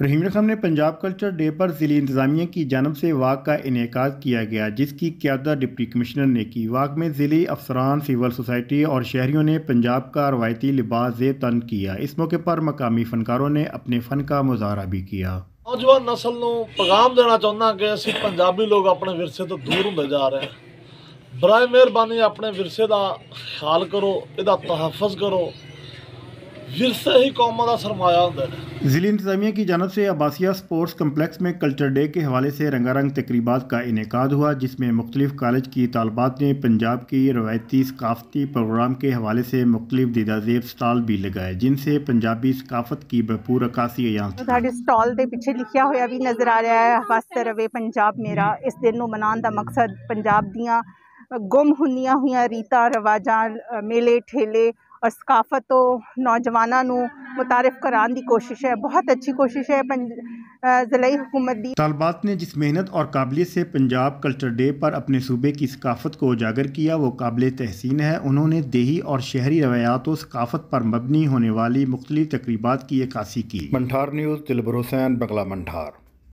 رحیم الرحمن نے Punjab culture day پر ضلعی انتظامیہ کی جانب سے واک کا انعقاد کیا گیا، جس کی قیادت ڈپٹی کمشنر نے کی۔ واک میں ضلعی افسران، سول سوسائٹی اور شہریوں نے پنجاب کا روایتی لباس زیب تن کیا۔ اس موقع پر مقامی فنکاروں نے اپنے فن کا مظاہرہ بھی کیا۔ نوجوان نسل کو پیغام دینا چاہتا کہ اسی پنجابی لوگ اپنے ورثے تو دور ہوتے جا رہے ہیں۔ برائے مہربانی اپنے ورثے کا خیال کرو، یہ تحفظ کرو۔ ورثے ہی قوموں کا سرمایہ ہوتے ہیں۔ ضلع انتظامیہ کی جانب سے عباسیہ اسپورٹس کمپلیکس میں کلچر ڈے کے حوالے سے رنگا رنگ تقریبات کا انعقاد ہوا، جس میں مختلف کالج کی طالبات نے پنجاب کی روایتی ثقافتی پروگرام کے حوالے سے مختلف دیدہ زیب سٹال بھی لگائے، جن سے پنجابی ثقافت کی بھرپور عکاسی عیاں تھی۔ ساڈے سٹال دے پیچھے لکھیا ہویا بھی نظر آ رہا ہے، واسطے روے پنجاب میرا۔ اس دن نو منان دا مقصد پنجاب دیاں گم ہونیاں ہوئیاں ریتاں رواجاں، میلے ٹھیلے اور ثقافت تو نوجواناں نو متعارف کران دی کوشش ہے۔ بہت اچھی کوشش ہے ضلعی حکومت دی۔ طالبات نے جس محنت اور قابلیت سے پنجاب کلچر ڈے پر اپنے صوبے کی ثقافت کو اجاگر کیا، وہ قابل تحسین ہے۔ انہوں نے دیہی اور شہری روایات و ثقافت پر مبنی ہونے والی مختلف تقریبات کی عکاسی کی۔ منٹھار نیوز، دلبر حسین، بنگلہ منٹھار۔